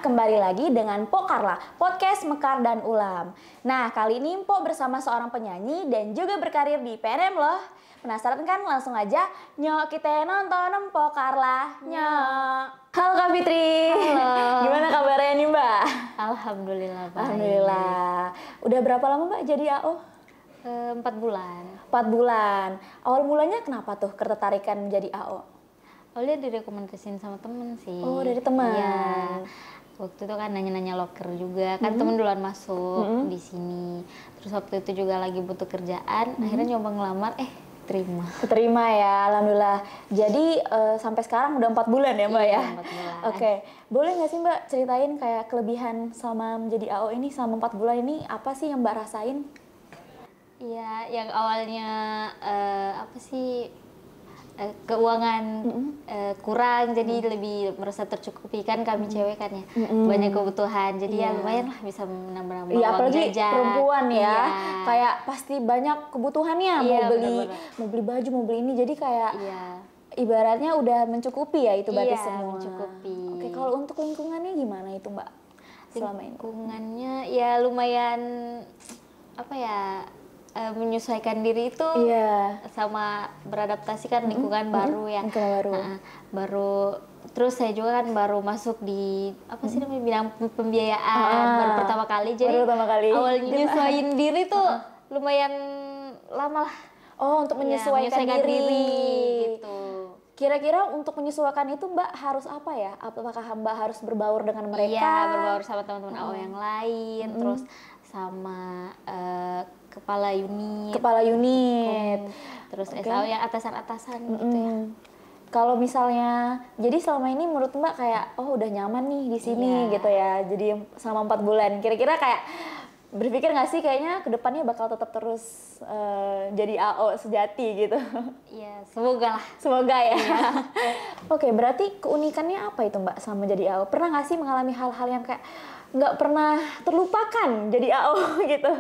kembali lagi dengan Po Carla, podcast Mekar dan Ulam. Nah, kali ini Po bersama seorang penyanyi dan juga berkarir di PNM loh. Penasaran kan? Langsung aja, nyok kita nonton Po Carla, nyok. Halo Kak Fitri. Halo. Gimana kabarnya nih Mbak? Alhamdulillah baik. Alhamdulillah. Udah berapa lama Mbak jadi AO? 4 bulan. 4 bulan. Awal mulanya kenapa tuh ketertarikan menjadi AO? Awalnya direkomendasiin sama temen sih. Oh, dari teman. Iya. Waktu itu kan nanya-nanya loker juga, kan temen duluan masuk di sini. Terus waktu itu juga lagi butuh kerjaan, akhirnya nyoba ngelamar, terima. Keterima ya, alhamdulillah. Jadi sampai sekarang udah 4 bulan ya Mbak Iya, ya? 4 bulan. Oke, boleh nggak sih Mbak ceritain kayak kelebihan sama menjadi AO ini selama 4 bulan ini apa sih yang Mbak rasain? Iya, yang awalnya keuangan kurang, jadi lebih merasa tercukupi kan kami cewek kan ya, banyak kebutuhan, jadi ya lumayan lah bisa menambah-nambah Iya, uang apalagi jajan. perempuan ya, Iya. kayak pasti banyak kebutuhannya, Iya, mau beli baju, mau beli ini, jadi kayak Iya. ibaratnya udah mencukupi ya itu berarti Iya, semua. mencukupi. Oke, kalau untuk lingkungannya gimana itu Mbak selama ini? Lingkungannya ya lumayan menyesuaikan diri itu sama beradaptasi kan lingkungan baru ya. Lingkungan baru. Baru terus saya juga kan baru masuk di namanya bidang pembiayaan baru pertama kali. Jadi baru pertama kali. awalnya nyesuaiin diri tuh lumayan lama lah. Oh, untuk menyesuaikan diri gitu. Kira-kira untuk menyesuaikan itu Mbak harus apa ya? Apakah Mbak harus berbaur dengan mereka? Iya, berbaur sama teman-teman AO yang lain, terus sama kepala unit, terus SAO yang atasan-atasan gitu ya. Kalau misalnya, jadi selama ini menurut Mbak kayak, udah nyaman nih di sini gitu ya, jadi selama 4 bulan. Kira-kira kayak berpikir nggak sih kayaknya kedepannya bakal tetap terus jadi AO sejati gitu? Iya, semoga lah. Semoga ya. Oke, berarti keunikannya apa itu Mbak sama jadi AO? Pernah nggak sih mengalami hal-hal yang kayak nggak pernah terlupakan jadi AO gitu?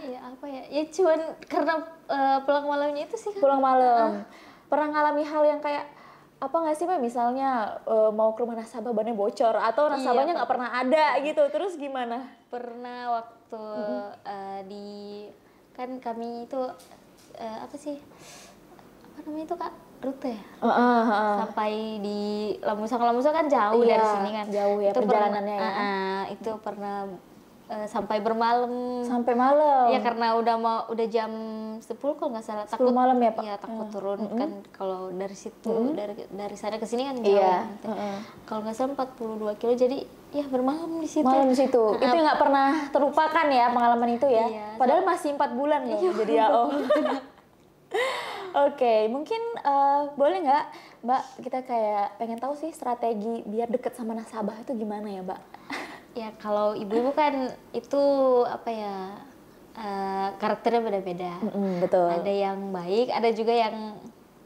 Iya, ya cuman karena pulang malamnya itu sih kan. Pulang malam. Pernah ngalami hal yang kayak apa nggak sih Mbak, misalnya mau ke rumah nasabah bannya bocor atau nasabahnya nggak pernah ada gitu, terus gimana? Pernah waktu kan kami itu Kak, rute ya? Sampai di Lamusang kan jauh dari sini kan. Jauh ya, itu perjalanannya itu pernah sampai bermalam. Sampai malam? Ya karena udah jam 10 kalau nggak salah. 10 malam ya Pak? Iya, takut turun kan kalau dari situ, dari sana ke sini kan jauh. Kalau nggak salah 42 kilo, jadi ya bermalam di situ. Malam di situ. Itu yang nggak pernah terlupakan ya pengalaman itu ya? Iya, padahal masih 4 bulan loh jadi AO. Oke, mungkin boleh nggak Mbak, kita kayak pengen tahu sih strategi biar deket sama nasabah itu gimana ya Mbak? Ya kalau ibu-ibu kan itu karakternya beda-beda. Betul. Ada yang baik, ada juga yang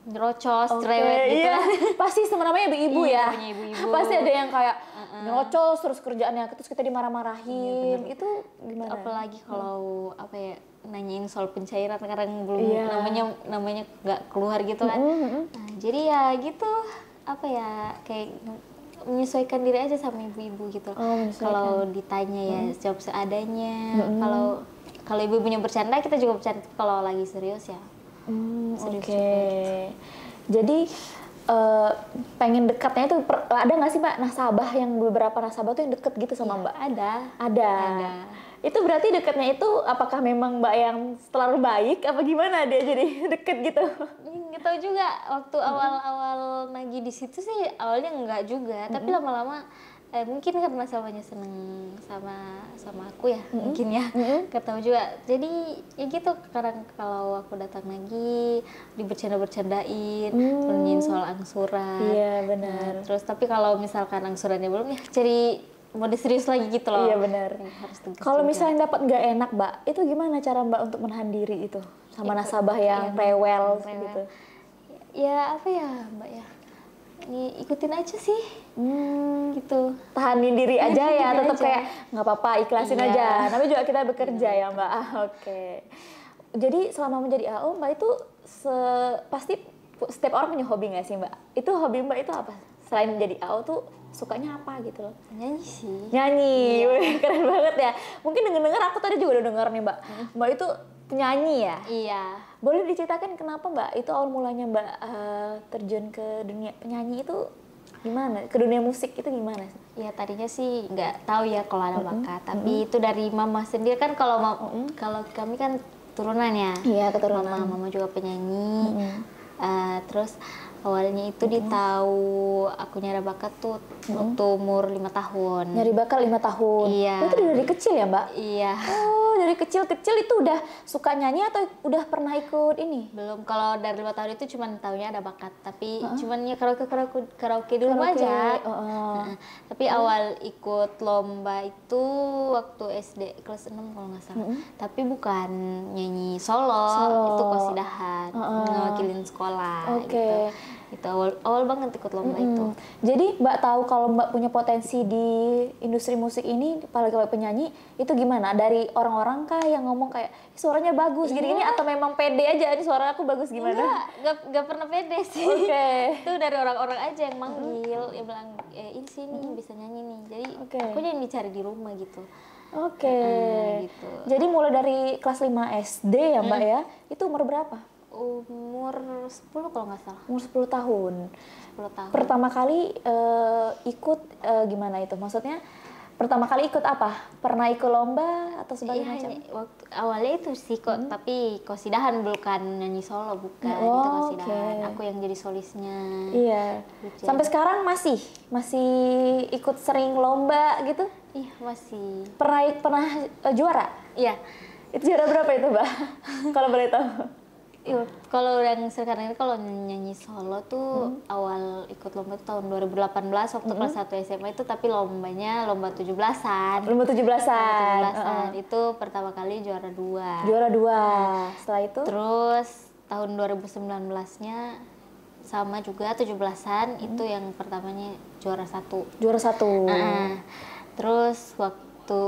nyerocos, cerewet gitu. Iya. Pasti namanya ibu-ibu ya. Ibu-ibu. Pasti ada yang kayak nyerocos terus kerjaannya, terus kita dimarah-marahin. Itu gimana? Apalagi kalau nanyain soal pencairan sekarang belum namanya nggak keluar gitu kan. Nah, jadi ya gitu kayak menyesuaikan diri aja sama ibu-ibu gitu. Kalau ditanya ya jawab seadanya. Kalau ibu-ibunya bercanda, kita juga bercanda. Kalau lagi serius ya serius juga. Jadi pengen dekatnya itu ada nggak sih Mbak beberapa nasabah tuh yang deket gitu sama Mbak? Ada. Itu berarti dekatnya itu apakah memang Mbak yang terlalu baik apa gimana dia jadi deket gitu? Nggak tahu juga, waktu awal-awal nagih di situ sih awalnya enggak juga, tapi lama-lama mungkin karena nasabahnya seneng sama aku ya, mungkin ya, nggak tahu juga. Jadi ya gitu, sekarang kalau aku datang lagi dibercanda-bercandain, nanyain soal angsuran. Iya benar. Terus tapi kalau misalkan angsurannya belum, ya cari mode serius lagi gitu loh. Iya benar. Kalau misalnya dapat nggak enak Mbak, itu gimana cara Mbak untuk menahan diri itu sama nasabah yang rewel gitu? Ya Mbak ya, ikutin aja sih. Gitu. Tahanin diri aja ya, tetap kayak nggak apa-apa, ikhlasin aja. Tapi juga kita bekerja ya Mbak. Oke. Jadi selama menjadi AO Mbak itu pasti setiap orang punya hobi nggak sih Mbak? Itu hobi Mbak itu apa? Selain menjadi AO tuh sukanya apa gitu loh? Nyanyi sih. Nyanyi, keren banget ya. Mungkin denger aku tadi juga udah denger nih Mbak. Mbak itu penyanyi ya? Iya. Boleh diceritakan kenapa Mbak itu awal mulanya Mbak terjun ke dunia penyanyi itu gimana? Ke dunia musik itu gimana? Ya tadinya sih nggak tahu ya kalau ada bakat, tapi itu dari mama sendiri kan. Kalau kalau kami kan turunan ya. Iya, keturunan. Mama juga penyanyi. Terus awalnya itu ditahu aku nyari bakat tuh waktu umur 5 tahun. Nyari bakat 5 tahun? Iya. Itu dari kecil ya Mbak? Iya. Oh, dari kecil-kecil itu udah suka nyanyi atau udah pernah ikut ini? Belum, kalau dari 5 tahun itu cuman taunya ada bakat, tapi cuman ya karaoke di rumah aja. Tapi awal ikut lomba itu waktu SD kelas 6 kalau nggak salah. Tapi bukan nyanyi solo. Itu qasidahan, ngewakilin sekolah gitu. Itu awal banget ikut lomba itu. Jadi Mbak tahu kalau Mbak punya potensi di industri musik ini, apalagi kalau penyanyi, itu gimana? Dari orang-orang kah yang ngomong kayak suaranya bagus gini-gini, atau memang pede aja ini suara aku bagus gimana? Enggak pernah pede sih. Itu dari orang-orang aja yang manggil, yang bilang ini sini bisa nyanyi nih. Jadi aku yang dicari di rumah gitu. Gitu. Jadi mulai dari kelas 5 SD ya Mbak ya, itu umur berapa? Umur 10 kalau nggak salah. Umur 10 tahun. 10 tahun. Pertama kali ikut gimana itu? Maksudnya pertama kali ikut apa? Pernah ikut lomba atau sebagainya macam? Waktu awalnya itu sih kok, tapi qasidahan, bukan nyanyi solo, bukan. Itu qasidahan. Aku yang jadi solisnya. Iya. Gitu. Sampai sekarang masih ikut sering lomba gitu? Iya, masih. Pernah juara? Iya. Itu juara berapa itu, Mbak? Kalau boleh tahu. Kalau yang sekarang ini kalau nyanyi solo tuh awal ikut lomba itu tahun 2018 waktu kelas 1 SMA itu, tapi lombanya lomba 17-an. Lomba 17-an. Itu pertama kali juara 2. Juara 2. Setelah itu? Terus tahun 2019-nya sama juga 17-an, itu yang pertamanya juara 1. Juara 1. Terus waktu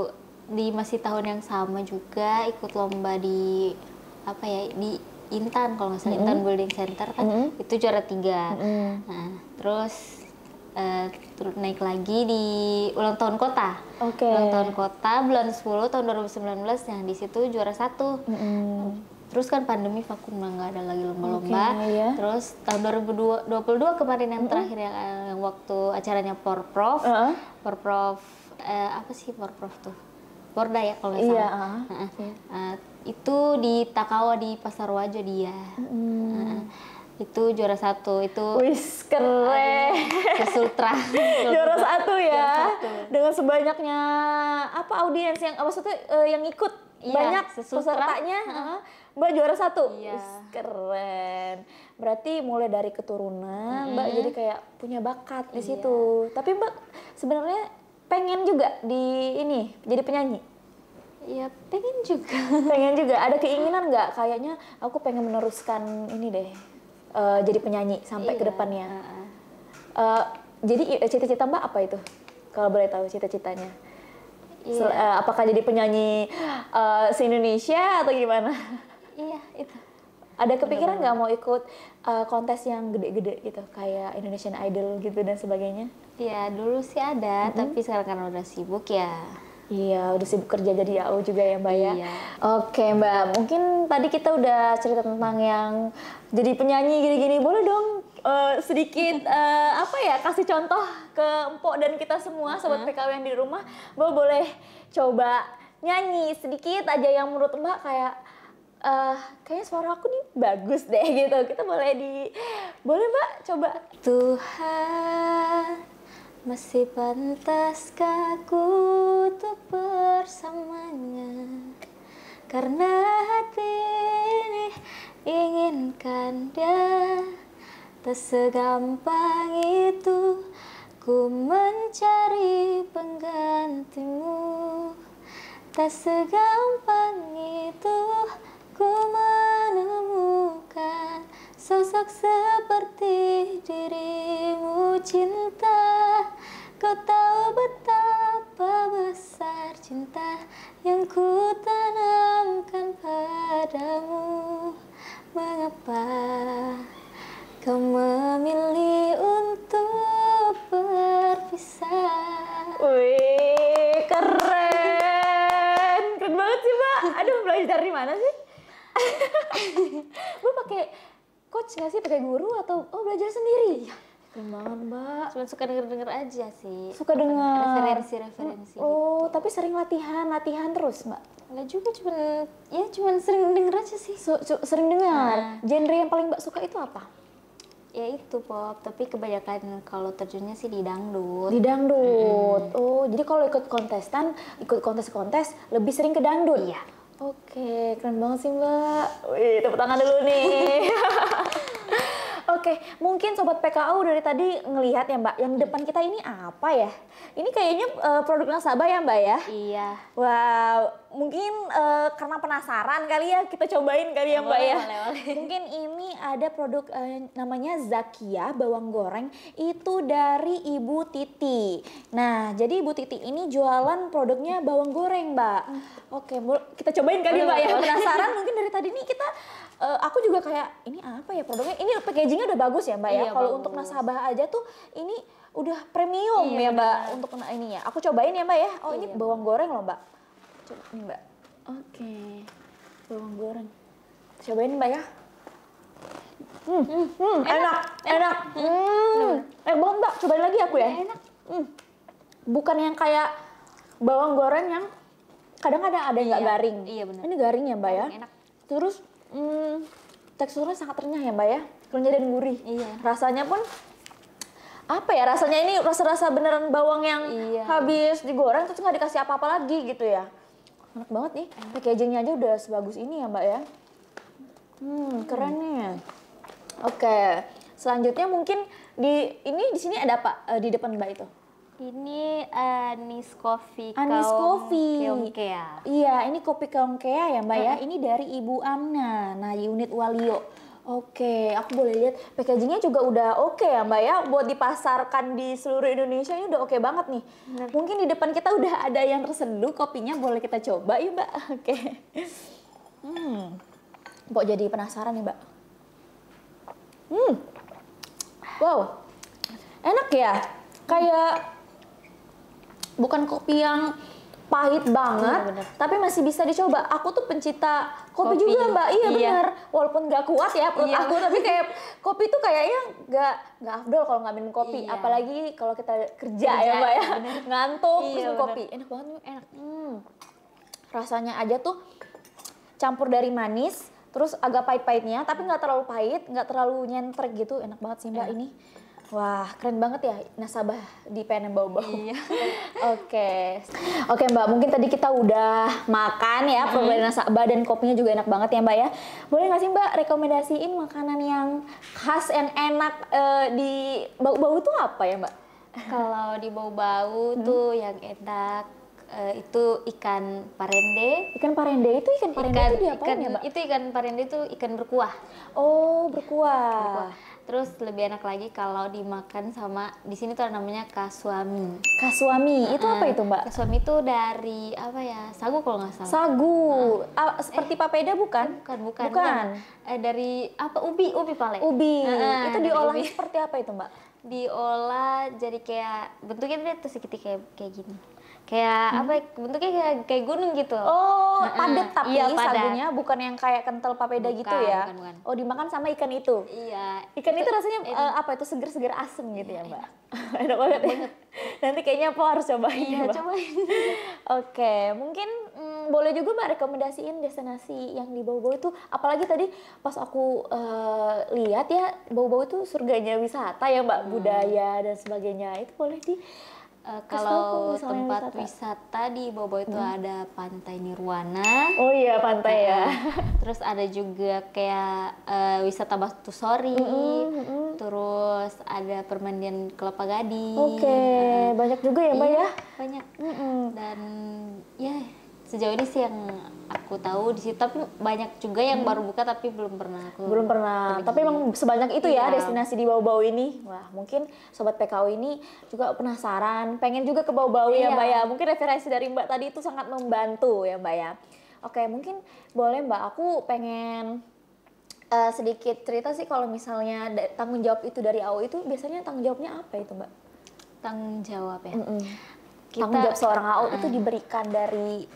di masih tahun yang sama juga ikut lomba di di Intan, kalau nggak salah, Intan Building Center kan, itu juara 3. Nah, terus naik lagi di ulang tahun kota. Ulang tahun kota bulan 10 tahun 2019, yang di situ juara 1. Terus kan pandemi vakum, nggak ada lagi lomba-lomba. Terus tahun 2022 kemarin yang terakhir yang waktu acaranya Porprov. Porprov apa sih Porprov tuh? Porda ya kalau nggak salah. Itu di Takawa di Pasar Wajo dia. Itu juara 1 itu. Wis, keren. Sesultra. Juara 1 ya. Dengan sebanyaknya audiens yang maksudnya yang ikut banyak pesertanya. Mbak juara 1. Wis, keren. Berarti mulai dari keturunan Mbak jadi kayak punya bakat di situ. Tapi Mbak sebenarnya pengen juga jadi penyanyi? Iya, pengen juga. Pengen juga. Ada keinginan nggak? Kayaknya aku pengen meneruskan ini deh, jadi penyanyi sampai ke depannya. Jadi cita-cita Mbak apa itu? Kalau boleh tahu cita-citanya. Apakah jadi penyanyi se-Indonesia atau gimana? Iya, itu. Ada kepikiran nggak mau ikut kontes yang gede-gede gitu, kayak Indonesian Idol gitu dan sebagainya? Iya, dulu sih ada, tapi sekarang karena udah sibuk ya. Iya, udah sibuk kerja jadi AO juga ya Mbak ya. Oke Mbak, mungkin tadi kita udah cerita tentang yang jadi penyanyi gini-gini. Boleh dong sedikit kasih contoh ke Empok dan kita semua sobat PKW yang di rumah. Mbak boleh coba nyanyi sedikit aja yang menurut Mbak kayak kayaknya suara aku nih bagus deh gitu. Kita boleh Mbak coba. Tuhan, masih pantaskah aku untuk bersamanya, karena hati ini inginkan dia. Tak segampang itu ku mencari penggantimu, tak segampang itu ku menemukan sosok seperti dirimu. Cinta, kau tahu betapa besar cinta yang ku tanamkan padamu. Mengapa kau memilih untuk berpisah? Aduh, belajar dari mana sih? Mbak pakai coach nggak sih, pakai guru atau belajar sendiri? Iya. Keren banget Mbak. Cuma suka denger aja sih. Suka dengar. Referensi. Oh, gitu. Tapi sering latihan terus Mbak? Enggak juga, cuman sering denger aja sih. Sering dengar. Genre yang paling Mbak suka itu apa? Ya itu pop, tapi kebanyakan kalau terjunnya sih di dangdut. Di dangdut. Oh, jadi kalau ikut kontes lebih sering ke dangdut? Iya. Oke, keren banget sih Mbak. Wih, tepuk tangan dulu nih. Oke, mungkin Sobat PKU dari tadi ngelihat ya Mbak, yang depan kita ini apa ya? Ini kayaknya produk nasabah ya Mbak ya? Iya. Wow, mungkin karena penasaran kali ya, kita cobain kali ya Mbak ya. Boleh. Mungkin ini ada produk namanya Zakia bawang goreng, itu dari Ibu Titi. Nah, jadi Ibu Titi ini jualan produknya bawang goreng Mbak. Oke, kita cobain kali Mbak ya, penasaran mungkin dari tadi nih kita aku juga kayak ini apa ya produknya? Ini packagingnya udah bagus ya Mbak ya. Kalau untuk nasabah aja tuh ini udah premium ya Mbak untuk ini ya. Aku cobain ya Mbak ya. Oh ini bawang goreng loh Mbak. Coba nih Mbak. Oke, bawang goreng. Cobain Mbak ya. Enak. Enak banget Mbak. Cobain lagi aku ya. Enak. Bukan yang kayak bawang goreng yang kadang-kadang ada yang nggak garing. Iya benar. Ini garing ya Mbak ya. Enak. Terus teksturnya sangat renyah ya Mbak ya, kenyal dan gurih. Iya. Rasanya pun apa ya, rasanya ini rasa-rasa beneran bawang yang habis digoreng terus nggak dikasih apa-apa lagi gitu ya. Enak banget nih, packagingnya aja udah sebagus ini ya Mbak ya. Keren nih. Oke, selanjutnya mungkin di sini ada apa di depan Mbak itu? Ini Anis Coffee Keongkea. Iya, ini kopi Keongkea ya Mbak ya. Ini dari Ibu Amna. Nah, unit Walio. Oke, aku boleh lihat packagingnya juga udah oke ya Mbak ya. Buat dipasarkan di seluruh Indonesia ini udah oke banget nih. Bener. Mungkin di depan kita udah ada yang terseduh kopinya, boleh kita coba yuk Mbak. Oke. Kok jadi penasaran nih Mbak. Wow, enak ya. Kayak bukan kopi yang pahit banget, tapi masih bisa dicoba. Aku tuh pencinta kopi juga Mbak, iya benar. Walaupun nggak kuat ya perut aku, tapi kayak kopi tuh kayaknya nggak afdol kalau nggak minum kopi. Apalagi kalau kita kerja ya Mbak ya, ngantuk terus minum kopi. Enak banget nih, enak. Rasanya aja tuh campur dari manis, terus agak pahit-pahitnya, tapi nggak terlalu pahit, nggak terlalu nyentrek gitu. Enak banget sih Mbak ini. Wah, keren banget ya nasabah di PNM Bau-Bau. Iya. Oke Mbak, mungkin tadi kita udah makan ya, produk nasabah dan kopinya juga enak banget ya Mbak ya. Boleh nggak sih Mbak rekomendasiin makanan yang khas yang enak di Bau-Bau itu apa ya Mbak? Kalau di Bau-Bau tuh yang enak itu ikan parende. Ikan parende itu itu diapain ya Mbak? Itu ikan parende itu ikan berkuah. Oh, berkuah. Terus lebih enak lagi kalau dimakan sama di sini tuh namanya kasuami. Kasuami itu apa itu Mbak? Kasuami itu dari apa ya? Sagu kalau nggak salah. Sagu. Seperti papeda bukan? Bukan. Dari apa? Ubi paling. Ubi. Itu diolah seperti apa itu Mbak? Diolah jadi kayak bentuknya tuh segitiga kayak gini. Kayak apa bentuknya kayak gunung gitu. Oh, padat tapi sagunya bukan yang kayak kental papeda gitu ya. Bukan. Oh, dimakan sama ikan itu. Iya. Ikan itu rasanya apa itu seger-seger asem gitu ya, Mbak. Enak banget ya. Nanti kayaknya Po harus cobain ya, Mbak. Cobain. Oke, mungkin boleh juga Mbak rekomendasiin destinasi yang di Bau-Bau itu, apalagi tadi pas aku lihat ya, Bau-Bau itu surganya wisata ya Mbak, budaya dan sebagainya. Itu boleh kalau tempat wisata di Bau-Bau itu ada Pantai Nirwana. Oh iya, pantai ya. Terus ada juga kayak wisata Batu Sori. Terus ada permandian Kelapa Gading. Oke, banyak juga ya Mbak ya? Banyak. Dan ya sejauh ini sih yang aku tahu di situ, tapi banyak juga yang baru buka tapi belum pernah. Tapi emang sebanyak itu ya destinasi di Bau-Bau ini. Wah, mungkin Sobat PKU ini juga penasaran, pengen juga ke Bau-Bau ya Mbak ya. Mungkin referensi dari Mbak tadi itu sangat membantu ya Mbak ya. Oke, mungkin boleh Mbak, aku pengen sedikit cerita sih kalau misalnya tanggung jawab itu dari AO itu biasanya tanggung jawabnya apa itu Mbak? Tanggung jawab ya? Tanggung jawab seorang AO itu diberikan dari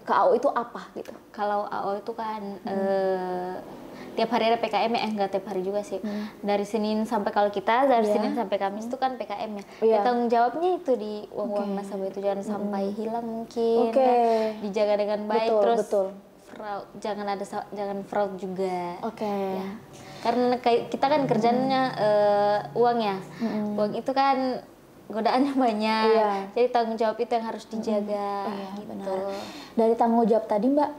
ke AO itu apa gitu? Kalau AO itu kan tiap hari ada PKM ya, enggak tiap hari juga sih. Dari Senin sampai kalau kita dari Senin sampai Kamis itu kan PKM ya. Ya tanggung jawabnya itu di uang-uang nasabah itu jangan sampai hilang mungkin. Dijaga dengan baik, terus fraud, jangan fraud juga. Ya. Karena kita kan kerjanya uang ya. Uang itu kan godaannya banyak, jadi tanggung jawab itu yang harus dijaga. Gitu. Benar. Dari tanggung jawab tadi Mbak,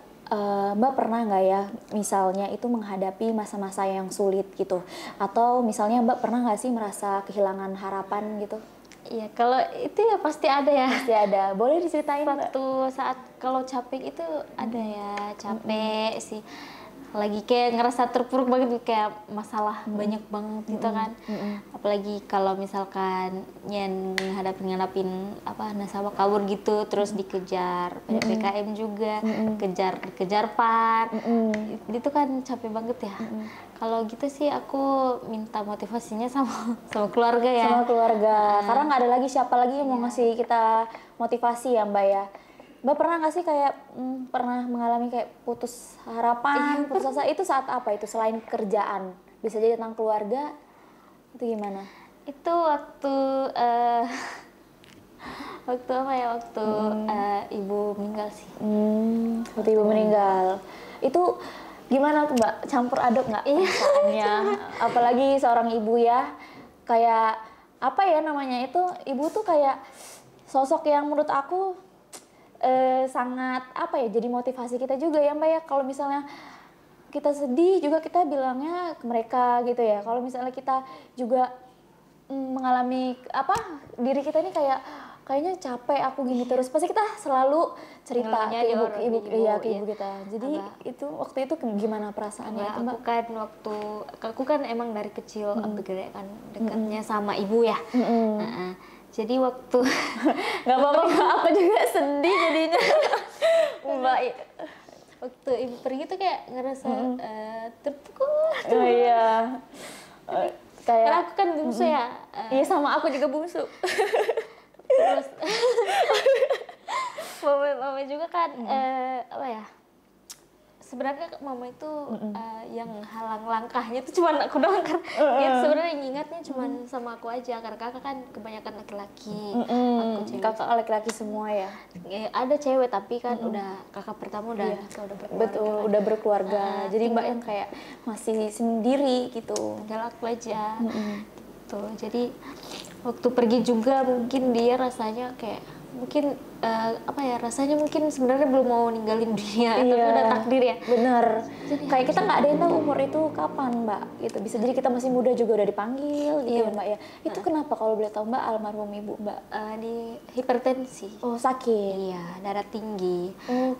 Mbak pernah nggak ya misalnya itu menghadapi masa-masa yang sulit gitu, atau misalnya Mbak pernah nggak sih merasa kehilangan harapan gitu? Iya, kalau itu ya pasti ada ya. Pasti ada. Boleh diceritain Mbak? Suatu saat kalau capek itu ada ya, capek sih. Lagi kayak ngerasa terpuruk banget, kayak masalah banyak banget gitu kan. Apalagi kalau misalkan ngadapin apa nasabah kabur gitu, terus dikejar PKM juga, kejar PAN. Itu kan capek banget ya. Kalau gitu sih aku minta motivasinya sama keluarga ya. Sama keluarga. Karena nggak ada lagi siapa lagi yang mau ngasih kita motivasi ya Mbak ya. Mbak pernah nggak sih kayak pernah mengalami kayak putus harapan, putus asa, itu saat apa itu selain kerjaan? Bisa jadi tentang keluarga, itu gimana? Itu waktu waktu apa ya, waktu ibu meninggal sih. Waktu ibu meninggal. Itu gimana tuh Mbak? Campur aduk nggak perasaannya? Apalagi seorang ibu ya, kayak apa ya namanya itu, ibu tuh kayak sosok yang menurut aku sangat apa ya, jadi motivasi kita juga ya Mbak ya. Kalau misalnya kita sedih juga kita bilangnya ke mereka gitu ya. Kalau misalnya kita juga mengalami apa, diri kita ini kayaknya capek aku gini terus, pasti kita selalu cerita ke ibu kita. Jadi itu waktu itu gimana perasaannya? Ya, aku kan emang dari kecil waktu gede kan dekatnya sama ibu ya. Jadi waktu nggak apa-apa, aku juga sedih jadinya. Mbak, waktu ibu pergi tuh kayak ngerasa terpukul. Oh iya. Karena aku kan bungsu ya. Iya sama aku juga bungsu. Terus mama juga kan apa ya? Sebenarnya mama itu yang halang langkahnya itu cuma aku doang kan. Sebenarnya ingatnya cuma sama aku aja, karena kakak kan kebanyakan laki-laki. Aku cewek. Kakak laki-laki semua ya. Ada cewek tapi kan udah kakak pertama udah berkeluarga. Betul, udah berkeluarga. Jadi Mbak yang kayak masih sendiri gitu. Tinggal aku aja. Gitu. Jadi waktu pergi juga mungkin dia rasanya kayak mungkin apa ya, rasanya mungkin sebenarnya belum mau ninggalin dunia, tapi udah takdir ya. Bener. Jadi, kayak kita nggak ada yang tahu umur itu kapan Mbak gitu. Bisa jadi kita masih muda juga udah dipanggil gitu ya Mbak ya. Itu kenapa kalau boleh tahu Mbak, almarhum ibu Mbak? Di hipertensi. Oh sakit. Iya, darah tinggi.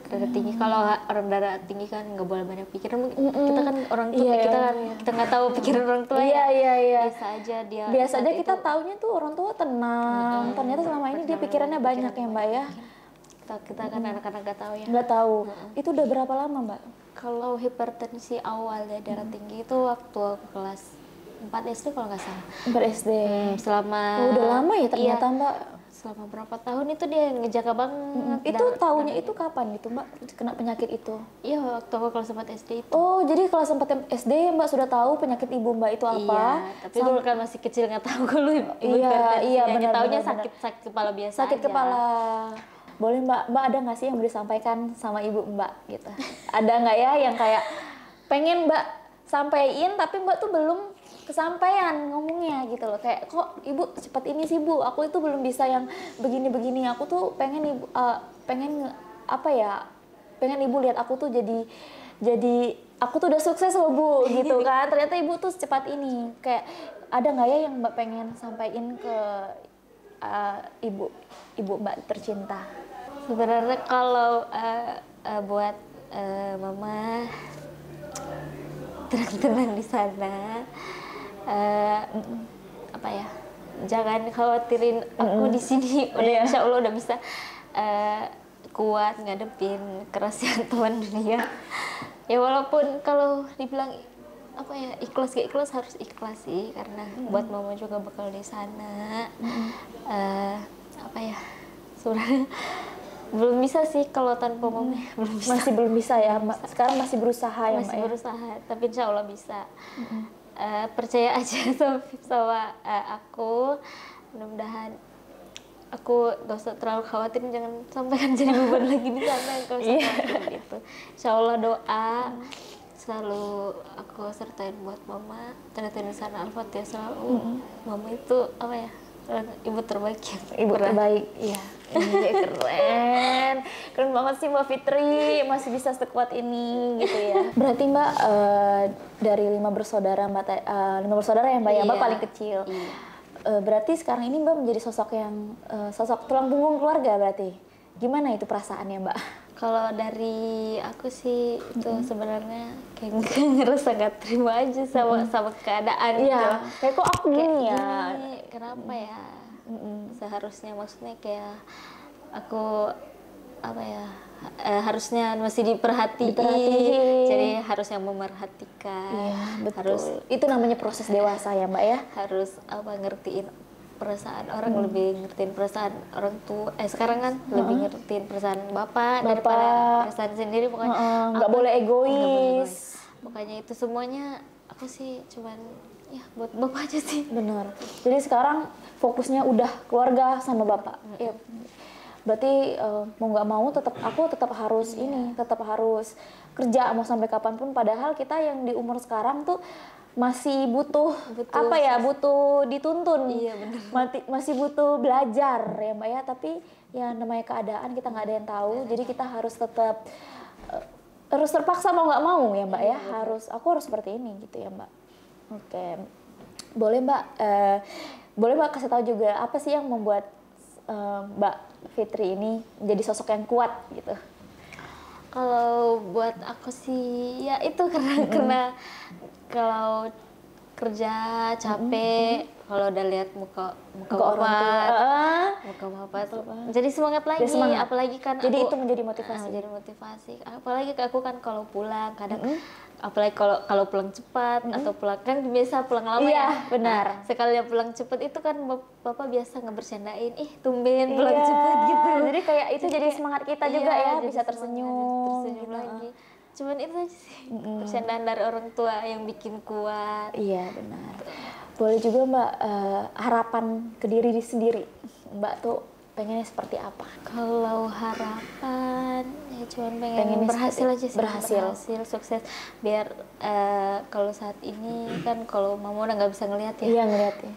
Darah tinggi, kalau orang darah tinggi kan nggak boleh banyak pikiran. Kita kan orang tua, kita nggak tahu pikiran orang tua ya. Biasa aja dia. Biasa aja kita taunya tuh orang tua tenang. Ternyata selama ini dia pikirannya banyak ya Mbak ya. Kita kan anak-anak nggak tahu ya. Nggak tahu. Itu udah berapa lama Mbak? Kalau hipertensi awal ya darah tinggi itu waktu aku kelas 4 SD kalau nggak salah. 4 SD. Selama udah lama ya ternyata Mbak. Selama berapa tahun itu dia ngejaga banget. Itu tahunya itu kapan itu Mbak kena penyakit itu? Iya, waktu aku kelas 4 SD itu. Oh, jadi kelas 4 SD Mbak sudah tahu penyakit ibu Mbak itu apa? Iya, tapi dulu kan masih kecil nggak tahu kalau ibu hipertensi. Iya, benar. Taunya sakit kepala biasa sakit aja. Kepala. Boleh Mbak ada nggak sih yang boleh disampaikan sama ibu Mbak gitu? Ada nggak ya yang kayak pengen Mbak sampaikan tapi Mbak tuh belum kesampaian ngomongnya gitu loh, kayak kok ibu cepat ini sih Bu, aku itu belum bisa yang begini-begini, aku tuh pengen ibu pengen ibu lihat aku tuh jadi aku tuh udah sukses loh Bu gitu kan, ternyata ibu tuh secepat ini. Kayak ada nggak ya yang Mbak pengen sampaikan ke ibu Mbak tercinta? Sebenarnya kalau buat mama tenang-tenang di sana, apa ya, jangan khawatirin aku di sini, udah insya Allah udah bisa kuat ngadepin kerasian teman dunia. Ya walaupun kalau dibilang apa ya, ikhlas gak ikhlas, harus ikhlas sih, karena buat mama juga bakal di sana. Apa ya, sebenarnya belum bisa sih kalau tanpa mama. Belum bisa. Masih belum bisa ya. Sekarang masih berusaha ya, Masih Mbak ya. berusaha, tapi insya Allah bisa. Percaya aja sama aku. Mudah-mudahan aku gak usah terlalu khawatir, jangan sampai kan jadi beban lagi di sana, gak usah khawatir gitu. Insya Allah doa selalu aku sertain buat mama, ternyata di sana Al-Fatihah selalu. Mama itu apa ya, ibu terbaik ya. Ibu terbaik, iya. Ini keren banget sih Mbak Fitri, masih bisa sekuat ini gitu ya. Berarti Mbak dari 5 bersaudara Mbak, 5 bersaudara ya Mbak ya, Mbak paling kecil. Berarti sekarang ini Mbak menjadi sosok yang sosok tulang punggung keluarga berarti. Gimana itu perasaannya Mbak? Kalau dari aku sih itu sebenarnya kayak ngerasa gak terima aja sama keadaan gitu. Iya, kayak kok aku gini ya. Kenapa ya? Seharusnya maksudnya kayak aku apa ya? Harusnya masih diperhatiin. Jadi harus yang memerhatikan. Iya, betul. Harus itu namanya proses dewasa ya Mbak ya. Harus apa, ngertiin perasaan orang, lebih ngertiin perasaan orang tua. Sekarang kan lebih ngertiin perasaan bapak daripada perasaan sendiri. Pokoknya nggak boleh egois. Pokoknya itu semuanya aku sih cuman ya buat bapak aja sih. Benar. Jadi sekarang fokusnya udah keluarga sama bapak. Ya. Berarti mau nggak mau aku tetap harus tetap harus kerja mau sampai kapanpun. Padahal kita yang di umur sekarang tuh masih butuh butuh dituntun. Iya benar. Masih butuh belajar ya Mbak ya. Tapi ya namanya keadaan kita nggak ada yang tahu. Jadi kita harus tetap harus terpaksa mau nggak mau ya Mbak ya. Aku harus seperti ini gitu ya Mbak. Oke, boleh Mbak kasih tahu juga apa sih yang membuat Mbak Fitri ini menjadi sosok yang kuat gitu? Kalau buat aku sih ya itu karena kalau kerja capek, kalau udah lihat muka bapak jadi semangat lagi. Apalagi kan jadi aku, itu menjadi motivasi. Jadi motivasi. Apalagi aku kan kalau pulang kadang apalagi kalau pulang cepat atau pulang kan biasa pulang lama ya. Benar. Sekali pulang cepat itu kan bapak biasa ngebercandain, tumben pulang cepat gitu. Jadi kayak itu jadi semangat kita juga ya, bisa tersenyum gitu. Lagi. Cuman itu aja sih, bercandaan dari orang tua yang bikin kuat. Iya benar. Boleh juga Mbak harapan ke diri sendiri, Mbak tuh pengennya seperti apa? Kalau harapan ya cuman pengen berhasil aja sih. Berhasil, sukses. Biar kalau saat ini kan kalau mama udah nggak bisa ngelihat ya. Iya ngelihat ya.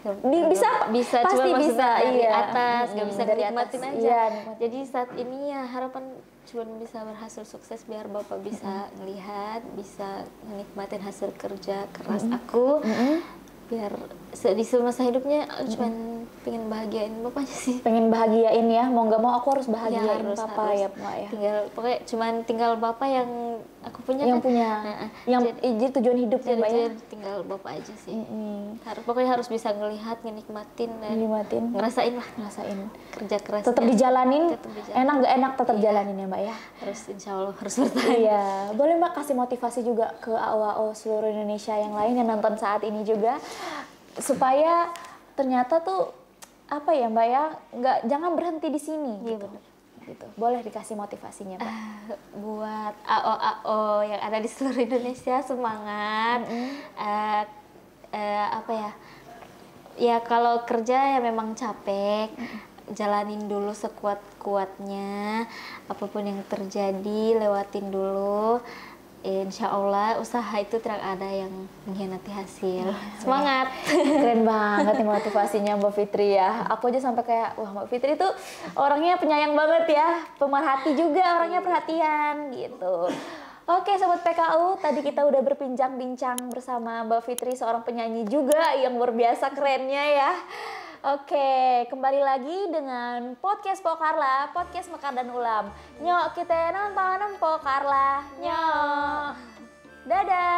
Bisa pasti cuma bisa dari iya. atas, nggak bisa nikmatin aja. Iya, jadi saat ini ya harapan cuma bisa berhasil sukses biar bapak bisa ngelihat, bisa menikmatin hasil kerja keras aku. Biar di semasa hidupnya cuman pengen bahagiain bapak aja sih. Pengen bahagiain ya, mau nggak mau aku harus bahagiain papa ya Mbak ya. Tinggal bapak yang aku punya yang kan. punya yang jadi tujuan hidupnya Mbak ya. Tinggal bapak aja sih. Pokoknya harus bisa ngelihat, ngenikmatin dan ngerasain kerja keras. Tetap dijalanin. Enak nggak enak tetap jalanin ya Mbak ya. Harus insya Allah harus bertahan. Iya, boleh Mbak kasih motivasi juga ke AO seluruh Indonesia yang lain yang nonton saat ini juga, supaya ternyata tuh apa ya Mbak ya, jangan berhenti di sini. Iya benar. Gitu. Boleh dikasih motivasinya Mbak? Buat AO yang ada di seluruh Indonesia, semangat. Apa ya? Ya kalau kerja ya memang capek. Jalanin dulu sekuat-kuatnya, apapun yang terjadi lewatin dulu. Insya Allah usaha itu tidak ada yang mengkhianati hasil. Semangat. Keren banget nih motivasinya Mbak Fitri ya. Aku aja sampai kayak wah Mbak Fitri tuh orangnya penyayang banget ya, pemerhati juga, orangnya perhatian gitu. Oke Sobat PKU, tadi kita udah berbincang-bincang bersama Mbak Fitri, seorang penyanyi juga yang luar biasa kerennya ya. Oke, kembali lagi dengan podcast Pokarla, podcast Mekar dan Ulam. Nyok kita nonton Pokarla, nyok. Dadah.